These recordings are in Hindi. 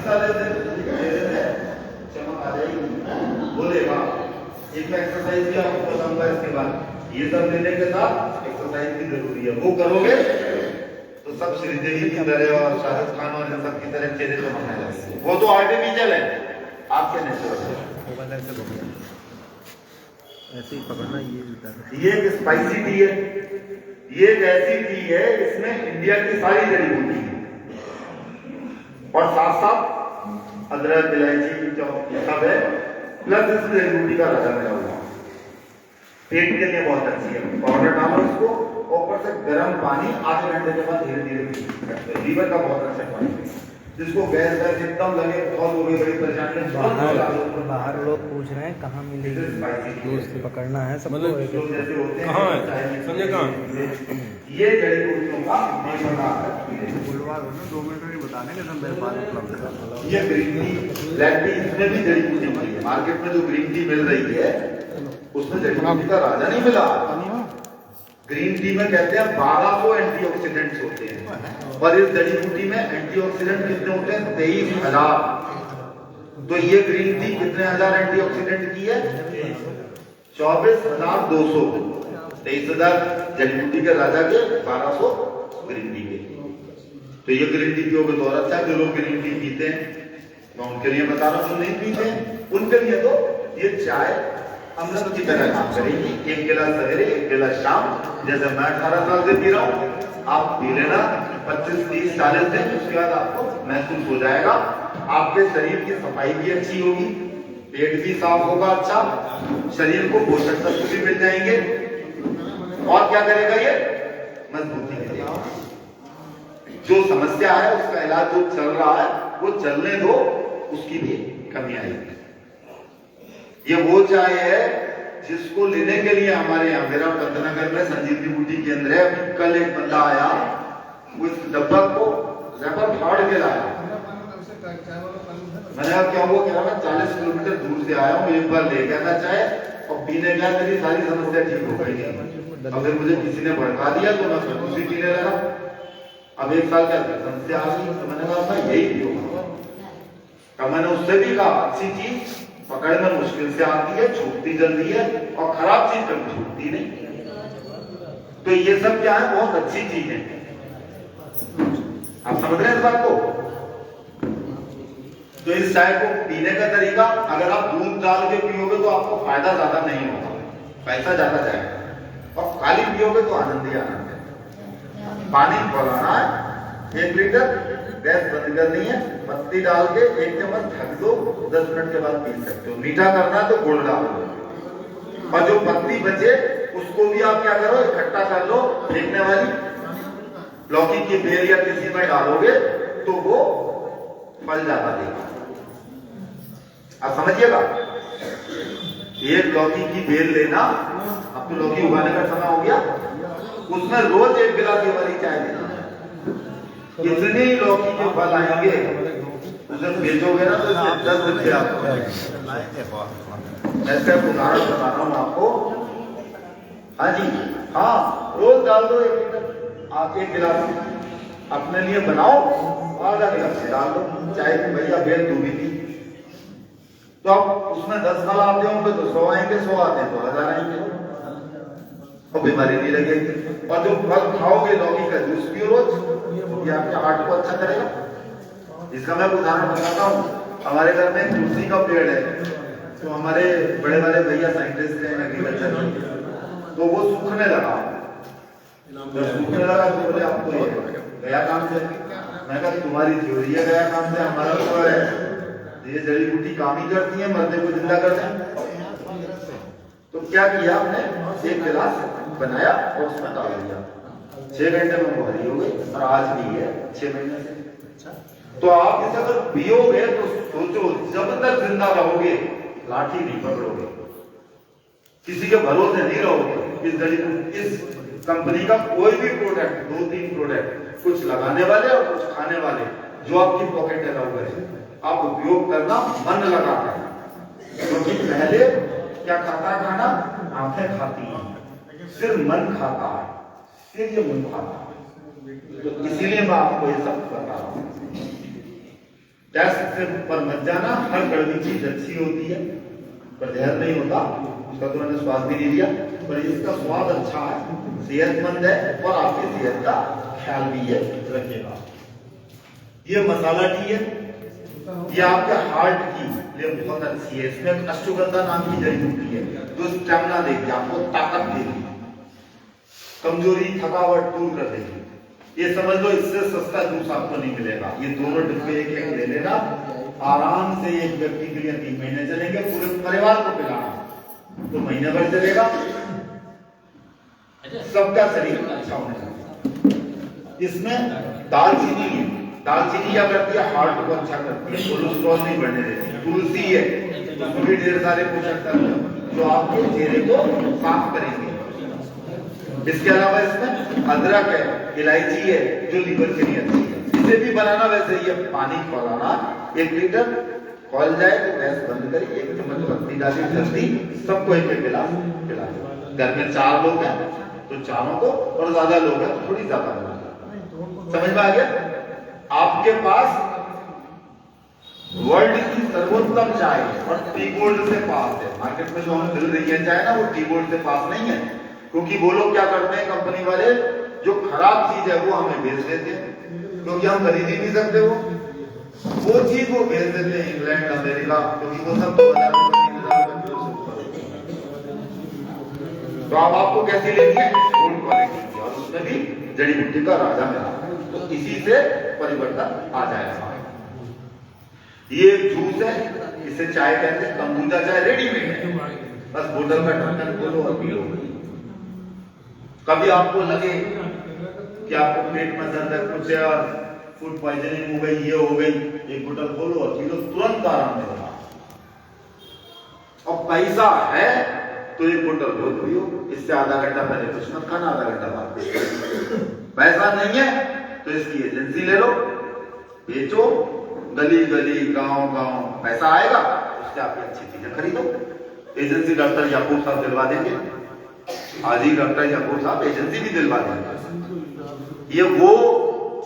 साल चमक आ जाएगी, बोलेगा। एक में एक्सरसाइज भी आपको बताऊंगा इसके बाद। ये सब लेने के साथ एक्सरसाइज भी जरूरी है, वो करोगे तो सब श्रीदेवी की तरह और शाहरुख खान और इन सब की तरह चेहरे चमकने लगेंगे। वो तो आर्टिफिशियल है, आपके नेचुरल है। ऐसे ही पकड़ना। ये एक स्पाइसी टी है, ये एक ऐसी टी है इसमें इंडिया की सारी जड़ी बूटी है और साथ साथ अदरक, इलायची, सब है, प्लस इस जड़ी बूटी का राजा मिला हुआ। पेट के लिए बहुत अच्छी है। पाउडर डालो इसको, ऊपर से गर्म पानी आधे घंटे के बाद धीरे धीरे पीना। लीवर का बहुत अच्छा पानी, जिसको गैस वैस एकदम लगे बहुत हो गई बड़ी परेशानी। बाहर लोग पूछ रहे हैं कहाँ मिलेगी, दूर से पकड़ना है सबको। जैसे होते कहाँ है समझे, कहाँ ये जड़ी बूटियों का बुलवार हो ना, 2 मिनट में बता देंगे सब मेरे पास उपलब्ध है। ये ग्रीन टी, ब्लैक टी, इसमें भी जड़ी बूटी मिली है। मार्केट में जो ग्रीन टी मिल रही है उसमें जड़ी बूटी का राजा नहीं मिला। ग्रीन टी में कहते हैं 1200 एंटीऑक्सीडेंट्स होते हैं और इस जड़ी बूटी में एंटीऑक्सीडेंट कितने होते हैं? 23,000। तो ये ग्रीन टी कितने हजार एंटीऑक्सीडेंट की है? 24,200। 23,000 जड़ी बूटी के राजा के, 1200 ग्रीन टी के। तो ये ग्रीन टी पियोगे तो और अच्छा है। जो लोग ग्रीन टी पीते हैं मैं उनके लिए बता रहा हूँ, जो नहीं पीते हैं उनके लिए तो ये चाय अमृत की तरह काम करेगी। 1 गिलास सवेरे, 1 गिलास शाम। जैसे मैं 18 साल से पी रहा हूँ, आप पी लेना 25, 30, 40 दिन, उसके बाद आपको महसूस हो जाएगा। आपके शरीर की सफाई भी अच्छी होगी, पेट भी साफ होगा अच्छा, शरीर को पोषक तत्व भी मिल जाएंगे। और क्या करेगा ये? मजबूती मिलेगा। जो समस्या है उसका इलाज जो चल रहा है वो चलने दो, उसकी भी कमी आएगी। ये वो चाय है जिसको लेने के लिए हमारे यहाँ, मेरा पंतनगर में संजीवनी बूटी केंद्र है। अभी कल एक बंदा आया, वो इस डब्बा को रैपर फाड़ के लाया। मैंने कहा क्या हुआ? कह रहा मैं 40 किलोमीटर दूर से आया हूँ, एक बार ले गया था चाय और पीने गया, मेरी सारी समस्या ठीक हो गई। अगर मुझे किसी ने भड़का दिया तो मैं दूसरी पीने लगा। अब 1 साल क्या समस्या आ गई, तो मैंने कहा मैं यही पीऊंगा। मैंने उससे भी कहा अच्छी चीज पकड़ना मुश्किल से आती है, छूटती जल्दी है, और खराब चीज कभी छूटती नहीं। तो ये सब क्या है? बहुत अच्छी चीज है। आप समझ रहे हैं इस बात को? तो इस चाय को पीने का तरीका, अगर आप दूध डाल के पियोगे तो आपको फायदा ज्यादा नहीं होगा, पैसा ज्यादा जाएगा। और खाली पियोगे तो आनंद ही आनंद है। पानी खोलाना है 1 लीटर, गैस बंद करनी है, पत्ती डाल के 1 चम्मच ढक दो, 10 मिनट के बाद पी सकते हो। मीठा करना तो गुड़ डाल दो, और जो पत्ती बचे उसको भी आप क्या करो, इकट्ठा कर लो। फेंकने वाली लौकी की बेल या किसी में डालोगे तो वो फल ज्यादा देगा। आप समझिएगा, एक लौकी की बेल लेना, अब तो लौकी उगाने का समय हो गया, उसमें रोज 1 गिलास ये वाली चाय देना। कितने लौकी के फल आएंगे, उसे बेचोगे ना तो 10 रुपये आपको। ऐसे उदाहरण बता रहा हूँ आपको। हाँ जी, हाँ, रोज डाल दो 1 लीटर। आप 1 गिलास अपने लिए बनाओ, आधा गिलास डाल दो चाय की। भैया बेल तू भी थी, तो आप उसमें 10 फल आते होंगे तो 100 आएंगे, 100 आते हैं तो 1000 आएंगे, और बीमारी नहीं लगेगी। और जो फल खाओगे, लौकी का जूस पियो रोज, ये आपके हार्ट को अच्छा करेगा। इसका मैं उदाहरण बताता हूँ। हमारे घर में तुलसी का पेड़ है, तो हमारे बड़े बड़े भैया साइंटिस्ट हैं एग्रीकल्चर में, तो वो सूखने लगा। जब सूखने लगा तो बोले आपको गया काम से। मैं कहा तुम्हारी थ्योरी है गया काम से, हमारा तो है ये जड़ी बूटी काम ही करती है, मरने को जिंदा करते हैं। तो क्या किया हमने, 1 गिलास बनाया और उसमें डाल दिया। 6 घंटे में वो हरी हो गई, और आज भी है 6 महीने से। तो आप इसे अगर पियोगे तो सोचो, जब तक जिंदा रहोगे लाठी नहीं पकड़ोगे, किसी के भरोसे नहीं रहोगे। इस जड़ी बूटी, इस कंपनी का कोई भी प्रोडक्ट, 2-3 प्रोडक्ट, कुछ लगाने वाले और कुछ खाने वाले, जो आपकी पॉकेट में रहोगे, आप उपयोग करना मन लगा कर। क्योंकि पहले क्या खाता है खाना? आंखें खाती हैं, सिर्फ मन खाता है, सिर्फ ये मन खाता है। तो इसीलिए मैं आपको ये सब बता रहा हूँ। टेस्ट से पर मत जाना, हर कड़वी चीज अच्छी होती है पर जहर नहीं होता, उसका तो मैंने स्वाद भी नहीं लिया, पर इसका स्वाद अच्छा है, सेहतमंद है और आपकी सेहत का ख्याल भी है रखेगा। ये मसाला टी है, ये आपके हार्ट की लिए बहुत अच्छी है। इसमें अश्वगंधा नाम की जड़ी बूटी है जो स्टेमिना देगी, आपको ताकत देगी, कमजोरी थकावट दूर कर देगी। ये समझ लो इससे सस्ता जूस आपको नहीं मिलेगा। ये दोनों डिब्बे एक एक ले लेना, आराम से एक व्यक्ति के लिए 3 महीने चलेंगे, पूरे परिवार को पिलाना तो महीने भर चलेगा, सबका शरीर अच्छा होने लगेगा। इसमें दालचीनी है, दालचीनी क्या करती है, हार्ट को अच्छा करती है, कोलेस्ट्रॉल नहीं बढ़ने देती। तुलसी है, उसमें भी ढेर सारे पोषक तत्व जो आपके चेहरे को साफ करेंगे। इसके अलावा इसमें अदरक है, इलायची है जो लीवर के लिए अच्छी है। इसे भी बनाना वैसे ही है, पानी खौलाना 1 लीटर, खौल जाए तो गैस बंद करी, 1 चम्मच पत्ती डाली, जल्दी सबको एक गिलास पिला दो। घर में 4 लोग हैं तो चारों को, और ज्यादा लोग हैं तो थोड़ी ज्यादा बना। समझ में आ गया? आपके पास वर्ल्ड की सर्वोत्तम चाय है और टी गोल्ड से पास है। मार्केट में जो हमें मिल रही है चाय ना, वो टी गोल्ड से पास नहीं है, क्योंकि वो लोग क्या करते हैं, कंपनी वाले जो खराब चीज है वो हमें बेच देते हैं, क्योंकि हम खरीद ही नहीं सकते। वो चीज वो बेच देते हैं इंग्लैंड, अमेरिका, क्योंकि वो सब 2000 तो अब आपको कैसी लेनी है, गुड क्वालिटी की, और उसमें भी जड़ी बूटी का राजा मिला, तो इसी से परिवर्तन आ जाएगा। ये जूस है, इसे चाय कहते हैं, कंबूचा चाय रेडीमेड है, बस बोतल का ढक्कन खोलो और पी लो। कभी आपको लगे कि आपको पेट में दर्द है, कुछ है और फूड पॉइजनिंग हो गई, ये हो गई, एक बोतल खोलो और पी लो, तुरंत आराम मिलेगा। और पैसा है तो एक बोतल रोज पियो, इससे आधा घंटा पहले कुछ मत खाना, आधा घंटा बाद। पैसा नहीं है तो इसकी एजेंसी ले लो, बेचो, गली गली गांव गांव पैसा आएगा, उससे आप अच्छी चीजें खरीदो। एजेंसी डॉक्टर याकूब साहब दिलवा देंगे, आज ही डॉक्टर याकूब साहब एजेंसी भी दिलवा देंगे। ये वो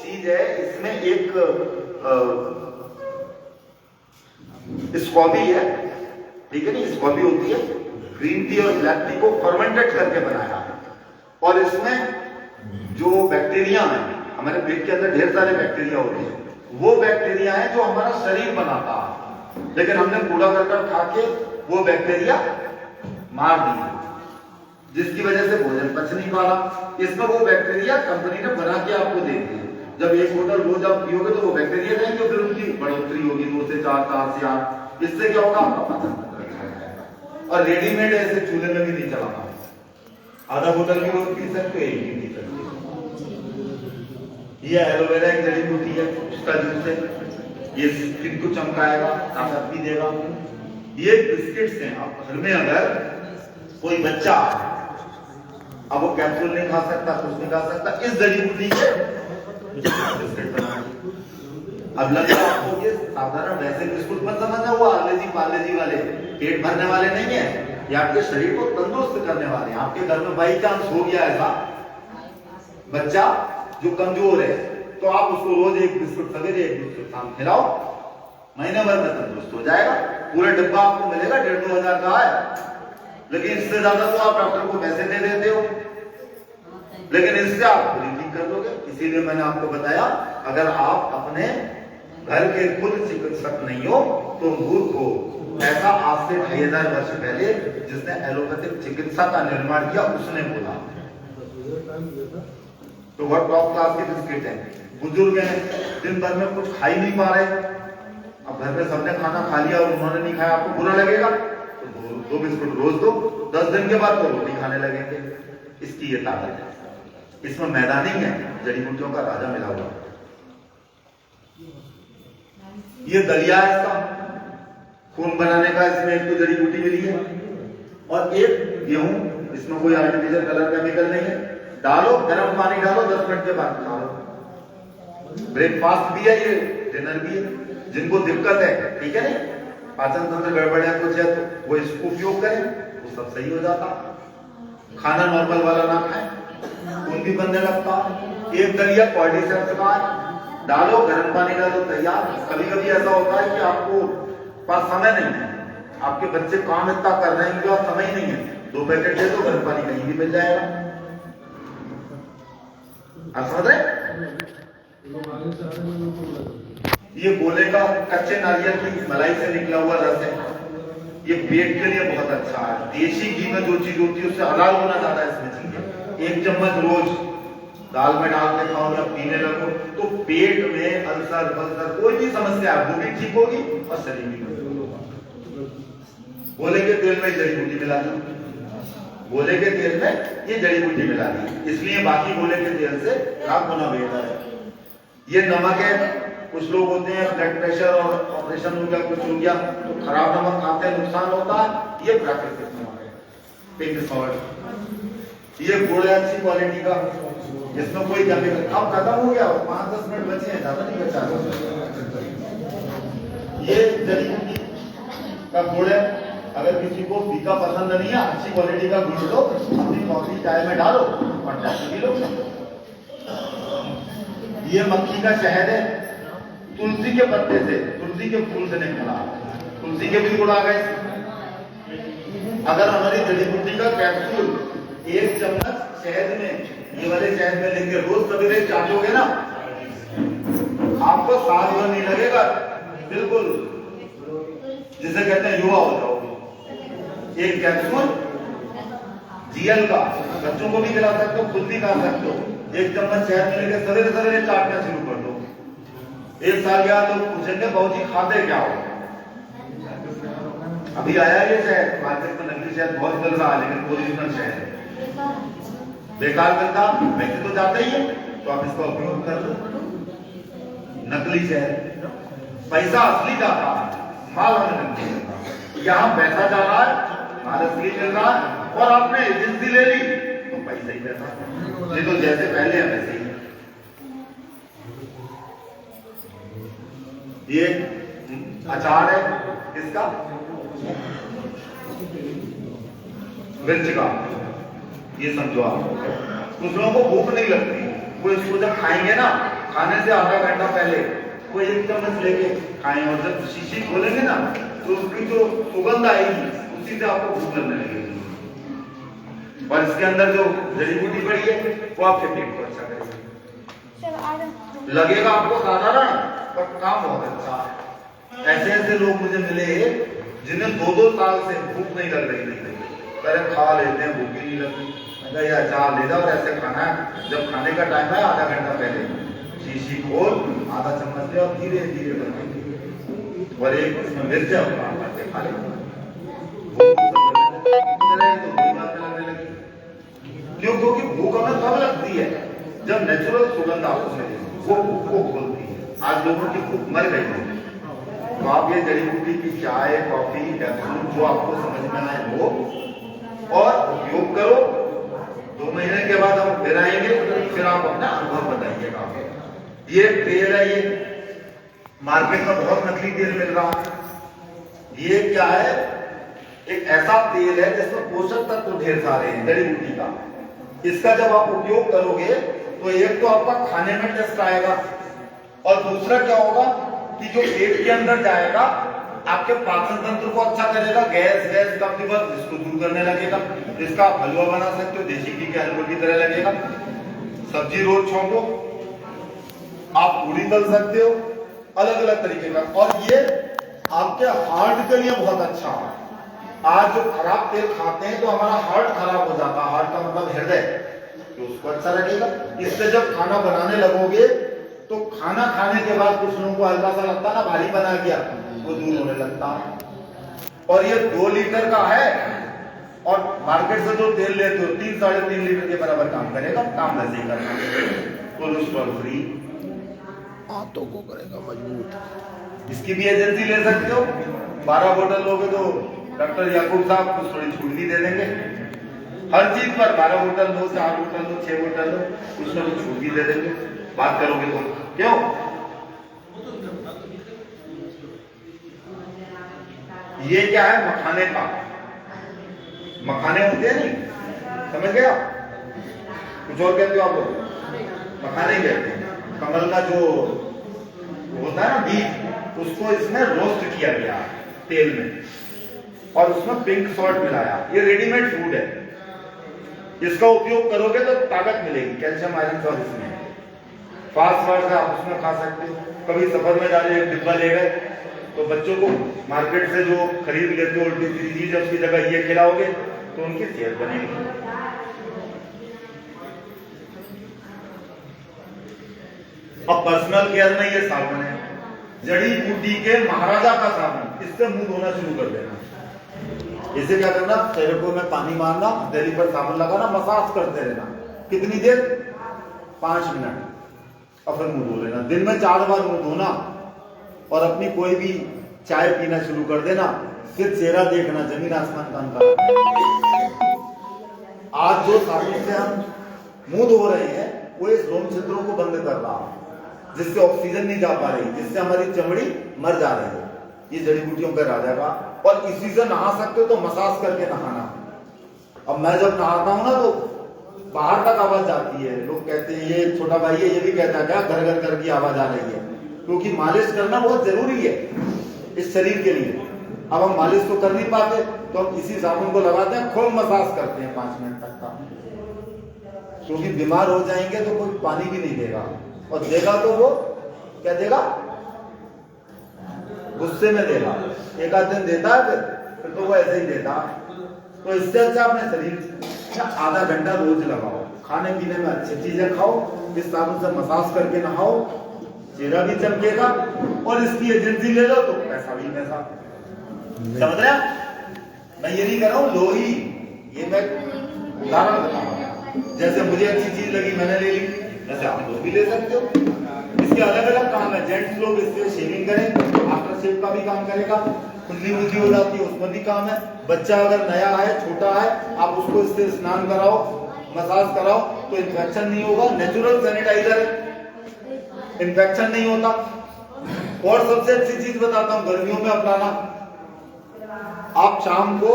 चीज है, इसमें एक स्कॉबी है, ठीक है नहीं, स्कॉबी होती है, ग्रीन टी और ब्लैक टी को फर्मेंटेड करके बनाया, और इसमें जो बैक्टीरिया है, हमारे पेट के अंदर ढेर सारे बैक्टीरिया होते हैं, वो बैक्टीरिया है जो हमारा शरीर बनाता है, लेकिन हमने कूड़ा करकट खा के वो बैक्टीरिया मार दिए, जिसकी वजह से भोजन पच नहीं पा रहा। इसमें वो बैक्टीरिया कंपनी ने बना के आपको दे दी है। जब एक बोतल रोज आप पियोगे तो वो बैक्टीरिया जाएंगे, फिर उनकी बढ़ोतरी होगी 2 से 4, 4 से 8, इससे क्या होगा, आपका पाचन तंत्र अच्छा हो जाएगा। और रेडीमेड ऐसे चूल्हे में भी नहीं चलाना, आधा बोतल भी रोज पी सकते, एक भी पी सकते। ये एलोवेरा एक जड़ी बूटी है, उसका जूस है, ये स्किन को चमकाएगा, ताकत भी देगा। ये बिस्किट्स हैं, आप घर में अगर कोई बच्चा अब वो कैप्सूल नहीं खा सकता, कुछ नहीं खा सकता, इस जड़ी बूटी के बिस्किट बनाइए। अब लग रहा आपको ये साधारण वैसे बिस्कुट मत समझना, वो पार्ले-जी वाले पेट भरने वाले नहीं है, ये आपके शरीर को तंदुरुस्त करने वाले हैं। आपके घर में बाई चांस हो गया ऐसा बच्चा जो कमजोर है, तो आप उसको रोज एक बिस्कुट सवेरे एक बिस्कुट शाम खिलाओ, महीने भर में तंदुरुस्त हो जाएगा। पूरे डिब्बा आपको मिलेगा 1,500 हजार का है, लेकिन इससे ज्यादा तो आप डॉक्टर को पैसे दे देते हो, लेकिन इससे आप पूरी ठीक कर दोगे। इसीलिए मैंने आपको बताया, अगर आप अपने घर के खुद चिकित्सक नहीं हो तो मूर्ख हो। ऐसा आज से 2,500 वर्ष पहले जिसने एलोपैथिक चिकित्सा का निर्माण किया उसने बोला। तो वह टॉप क्लास के बिस्किट है, बुजुर्ग हैं, दिन भर में कुछ खा ही नहीं पा रहे, अब घर में सबने खाना खा लिया और उन्होंने नहीं खाया, आपको बुरा लगेगा, तो 2 बिस्कुट रोज दो, 10 दिन के बाद तो रोटी खाने लगेंगे। इसकी ये ताकत है, इसमें मैदा नहीं है, जड़ी बूटियों का राजा मिला हुआ। ये दलिया है, इसका खून बनाने का, इसमें एक तो जड़ी बूटी मिली है और एक गेहूं, इसमें कोई आर्टिफिशियल कलर केमिकल नहीं है। डालो, गर्म पानी डालो, 10 मिनट के बाद खा लो। ब्रेकफास्ट भी है, ये डिनर भी है। जिनको दिक्कत है, ठीक है नहीं, पाचन तंत्र गड़बड़ है कुछ है, तो वो इसको उपयोग करें, वो सब सही हो जाता। खाना नॉर्मल वाला ना खाएं, खून भी बनने लगता। एक दलिया कॉर्डिसेप्स का है, डालो, गर्म पानी डालो, तैयार। कभी कभी ऐसा होता है कि आपको पास समय नहीं है, आपके बच्चे काम इतना कर रहे हैं कि आप समय ही नहीं है, 2 पैकेट दे दो, गर्म पानी कहीं भी मिल जाएगा। आप समझ रहे? ये गोले का कच्चे नारियल की मलाई से निकला हुआ रस है, ये पेट के लिए बहुत अच्छा है। देसी घी में जो चीज होती है उससे हजार गुना ज्यादा इसमें चीजें। 1 चम्मच रोज दाल में डाल के खाओ या पीने लगो तो पेट में अल्सर बल्सर कोई भी समस्या है वो भी ठीक होगी और शरीर भी ठीक होगा। गोले के तेल में जड़ी बूटी मिला दी, गोले के तेल में ये जड़ी बूटी मिला दी, इसलिए बाकी गोले के तेल से लाख गुना बेहतर है। ये नमक है, कुछ लोग होते हैं ब्लड प्रेशर और ऑपरेशन हो गया, कुछ हो गया तो खराब नमक खाते हैं, नुकसान होता है। ये प्राकृतिक नमक है, पिंक सॉल्ट। ये गुड़ है अच्छी क्वालिटी का, इसमें कोई केमिकल। अब खत्म हो गया, 5-10 मिनट बचे हैं, ज्यादा नहीं बचा। ये जड़ी बूटी का गुड़ है, अगर किसी को फीका पसंद नहीं है, अच्छी क्वालिटी का गुड़ लो, अपनी कॉफी चाय में डालो और चाय पी लो। ये मक्खी का शहद है, तुलसी के पत्ते से, तुलसी के फूल से निकला, तुलसी के भी गुड़ आ गए। अगर हमारी जड़ी बूटी का कैप्सूल 1 चम्मच शहद में, ये वाले शहद में लेंगे, रोज सवेरे चाटोगे ना, आपको 7 दिन नहीं लगेगा, बिल्कुल जिसे कहते हैं युवा हो जाओगे। 1 कैप्सूल जीएल का बच्चों को भी खिला सकते हो, खुद भी खा सकते हो। 1 चम्मच शहद में लेके सवेरे सवेरे चाटना शुरू कर दो। 1 साल के बाद लोग पूछेंगे बाबूजी खाते क्या हो? अभी आया ये शहद मार्केट में, नकली शहद बहुत मिल रहा है, लेकिन ओरिजिनल शहद है बेकार मिलता, वैसे तो जाता ही है, तो आप इसका उपयोग कर लो। नकली शहद, पैसा असली जाता है, माल हमें नकली मिलता। यहाँ पैसा जा रहा है, माल असली मिल रहा है, और आपने एजेंसी ले ली तो पैसा ही पैसा, ये तो जैसे पहले है वैसे ही। ये अचार है इसका, मिर्च का, ये समझो आप। कुछ लोगों को भूख नहीं लगती, वो इसको जब खाएंगे ना, खाने से आधा घंटा पहले वो 1 चम्मच लेके खाएं, और जब शीशी खोलेंगे ना तो उसकी जो सुगंध आएगी उसी से आपको भूख लगने लगेगी। और इसके अंदर जो जड़ी बूटी पड़ी है वो आपके पेट को अच्छा करेगी। लगेगा आपको साधारण, पर काम बहुत अच्छा है। ऐसे ऐसे लोग मुझे मिले जिन्हें 2-2 साल से भूख नहीं लग रही थी, पहले खा लेते हैं, भूख ही नहीं लगती, ये अचार ले जाओ और ऐसे खाना है, जब खाने का टाइम है आधा घंटा पहले शीशी खोल, आधा चम्मच ले और धीरे धीरे बनाओ, और एक इसमें मिर्च है और खा ले। क्यों? क्योंकि भूख हमें तब लगती है जब नेचुरल सुगंध आपको मिले, वो भूख को खोलती है। आज लोगों की भूख मर गई है, तो आप ये जड़ी बूटी की चाय, कॉफी, कैप्सूल जो आपको समझ में आए वो और उपयोग करो। 2 महीने के बाद हम फिर आएंगे, फिर आप अपना अनुभव बताइएगा। ये तेल है, ये मार्केट में बहुत नकली तेल मिल रहा है। ये क्या है? एक ऐसा तेल है जिसमें पोषक तत्व ढेर सारे हैं जड़ी बूटी का। इसका जब आप उपयोग करोगे तो एक तो आपका खाने में टेस्ट आएगा, और दूसरा क्या होगा कि जो पेट के अंदर जाएगा आपके पाचन तंत्र को अच्छा करेगा, गैस कब्जियत इसको दूर करने लगेगा। इसका आप हलवा बना सकते हो, देसी घी के हलवे की तरह लगेगा। सब्जी रोज छोंको, आप पूरी तल सकते हो, अलग अलग तरीके का। और ये आपके हार्ट के लिए बहुत अच्छा है। आज जो खराब तेल खाते हैं तो हमारा हार्ट खराब हो जाता है, हार्ट का मतलब हृदय, तो उसको अच्छा लगेगा। इससे जब खाना बनाने लगोगे तो खाना खाने के बाद कुछ लोगों को हल्का सा लगता है ना, भारी बना गया, वो दूर होने लगता है। और ये 2 लीटर का है, और मार्केट से जो तेल लेते हो 3-3.5 लीटर के बराबर काम करेगा। काम वैसे ही करना, कोलेस्ट्रॉल फ्री, हाथों को करेगा मजबूत। इसकी भी एजेंसी ले सकते हो। 12 बोतल लोगे तो डॉक्टर याकूब साहब कुछ थोड़ी छूट भी दे देंगे। हर चीज पर 12 बोतल लो, 4 बोतल लो, 6 बोतल लो, कुछ ना कुछ छूट भी दे देंगे बात करोगे तो। क्यों? ये क्या है? मखाने का, मखाने होते हैं नहीं, समझ गया? कुछ और कहते हो आप लोग? मखाने कहते हैं। कमल का जो होता है ना बीज, उसको इसमें रोस्ट किया गया तेल में और उसमें पिंक सॉल्ट मिलाया। ये रेडीमेड फूड है, इसका उपयोग करोगे तो ताकत मिलेगी, कैल्शियम आयरन सब इसमें। फास्ट फूड का आप उसमें खा सकते हो। कभी सफर में जा रहे एक डिब्बा ले गए तो बच्चों को मार्केट से जो खरीद लेते हो उल्टी सीधी चीज, उसकी जगह ये खिलाओगे तो उनकी सेहत बनेगी। अब पर्सनल केयर में ये साबुन है, जड़ी बूटी के महाराजा का साबुन, इससे मुंह धोना शुरू कर देना। इसे क्या करना, तरीकों में पानी मारना, हथेली पर साबुन लगाना, मसाज करते रहना। कितनी देर? 5 मिनट, और फिर मुंह धो लेना। दिन में 4 बार मुंह धोना और अपनी कोई भी चाय पीना शुरू कर देना। फिर चेहरा देखना, जमीन आसमान का अंतर। आज जो साबुन से हम मुंह धो रहे हैं वो इस रोम छिद्रों को बंद कर रहा है, जिससे ऑक्सीजन नहीं जा पा रही, जिससे हमारी चमड़ी मर जा रही है। ये जड़ी बूटियों का राजा का। और इसी से नहा सकते हो तो मसाज करके नहाना। अब मैं जब नहाता हूं ना तो बाहर तक आवाज आती है, लोग कहते हैं ये छोटा भाई है, ये भी कहता है क्या घर घर घर की आवाज आ रही है, क्योंकि मालिश करना बहुत जरूरी है इस शरीर के लिए। अब हम मालिश तो कर नहीं पाते तो हम इसी साबुन को लगाते हैं, खूब मसाज करते हैं 5 मिनट तक का, क्योंकि बीमार हो जाएंगे तो कोई पानी भी नहीं देगा, और देगा तो वो क्या देगा, गुस्से में देगा। एक आध दिन देता है फिर तो वो ऐसे ही देता। तो इससे अच्छा अपने शरीर में आधा घंटा रोज लगाओ, खाने पीने में अच्छी चीजें खाओ, इस साबुन से मसाज करके नहाओ, चेहरा भी चमकेगा, और इसकी एजेंसी ले लो तो पैसा भी पैसा। समझ रहे हैं? मैं ये नहीं कर रहा हूँ लोही, ये मैं उदाहरण बता रहा हूँ। जैसे मुझे अच्छी चीज लगी मैंने ले ली, वैसे आप लोग भी ले सकते हो। इसके अलग अलग काम है। जेंट्स लोग इससे शेविंग करें, आफ्टर शेव का भी काम करेगा, खुजली वुजली हो जाती है उसमें भी काम है। बच्चा अगर नया है, छोटा है, आप उसको इससे स्नान कराओ, मसाज कराओ तो इन्फेक्शन नहीं होगा। नेचुरल सैनिटाइजर है, इन्फेक्शन नहीं होता। और सबसे अच्छी चीज बताता हूँ गर्मियों में अपनाना, आप शाम को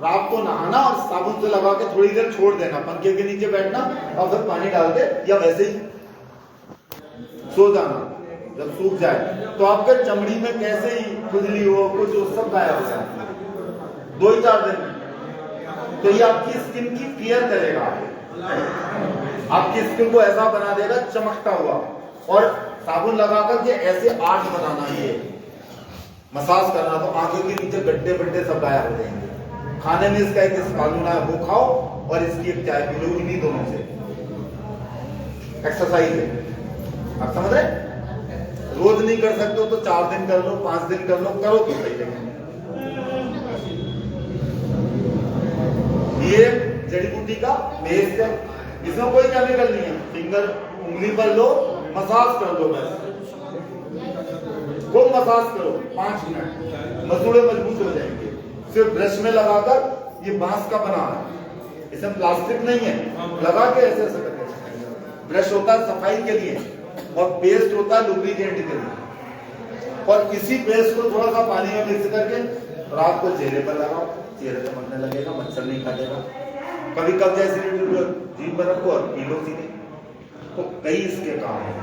रात को नहाना और साबुन से लगा के थोड़ी देर छोड़ देना, पंखे के नीचे बैठना और फिर पानी डाल के या वैसे ही सो जाना। जब सूख जाए तो आपके चमड़ी में कैसे ही खुजली हो कुछ हो सब गायब हो जाए 2-4 दिन में। तो ये आपकी स्किन की केयर करेगा, आपकी स्किन को ऐसा बना देगा चमकता हुआ। और साबुन लगाकर के ऐसे आर्ट बनाना, ये मसाज करना, तो आंखों के नीचे गड्ढे बड्ढे सब गायब हो जाएंगे। खाने में इसका एक स्पालून है वो खाओ और इसकी एक चाय पी लो, इन्हीं दोनों से। एक्सरसाइज है, आप समझ रहे? रोज नहीं कर सकते हो तो 4 दिन कर लो, 5 दिन कर लो, करो तो सही लगेगा। ये जड़ी बूटी का पेस्ट है, इसमें कोई केमिकल नहीं है। फिंगर उंगली पर लो, मसाज कर दो, बस खूब मसाज करो 5 मिनट, मसूड़े मजबूत हो जाएंगे। फिर ब्रश में लगाकर, ये बांस का बना है, इसमें प्लास्टिक नहीं है, लगा के ऐसे ऐसे करके। ब्रश होता है सफाई के लिए और पेस्ट होता है लुब्रिकेंट के लिए। और इसी पेस्ट को थोड़ा सा पानी में मिक्स करके रात को चेहरे पर लगाओ, चेहरे चमकने लगेगा, मच्छर नहीं काटेगा। कभी कब जैसे जीभ पर रखो और पी लो सीधे। तो कई इसके काम है।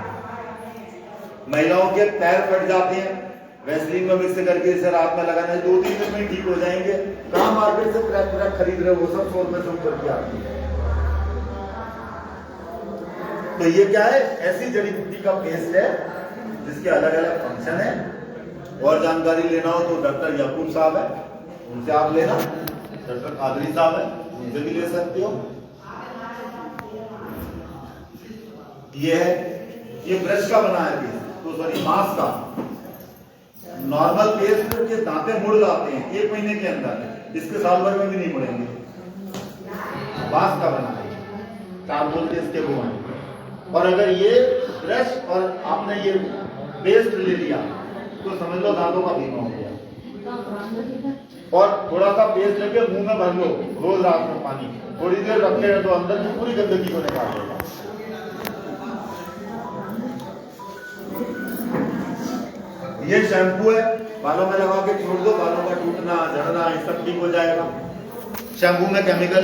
महिलाओं के पैर फट जाते हैं, वैसलीन में मिक्स करके इसे रात में लगाना है, 2-3 दिन में ठीक हो जाएंगे। कहाँ मार्केट से क्रैक खरीद रहे हो, वो सब 100 रुपए से ऊपर की आती है। तो ये क्या है, ऐसी जड़ी बूटी का पेस्ट है जिसके अलग अलग फंक्शन है। और जानकारी लेना हो तो डॉक्टर याकूब साहब है, उनसे आप लेना। डॉक्टर कादरी साहब है, उनसे भी ले सकते हो। ये है, ये ब्रश का बना है पेस्ट, तो सॉरी मांस का। नॉर्मल पेस्ट के दांते मुड़ जाते हैं 1 महीने के अंदर, इसके साल भर में भी नहीं मुड़ेंगे। बांस का बना है, चारकोल के इसके वो हैं। और अगर ये ब्रश और आपने ये पेस्ट ले लिया तो समझ लो दांतों का बीमा हो गया। और थोड़ा सा पेस्ट लेके मुंह में भर लो रोज रात में पानी, थोड़ी देर रखे तो अंदर की पूरी गंदगी को निकाल देगा। ये शैम्पू है, बालों में लगा के छोड़ दो, बालों का टूटना झड़ना ये सब ठीक हो जाएगा। शैम्पू में केमिकल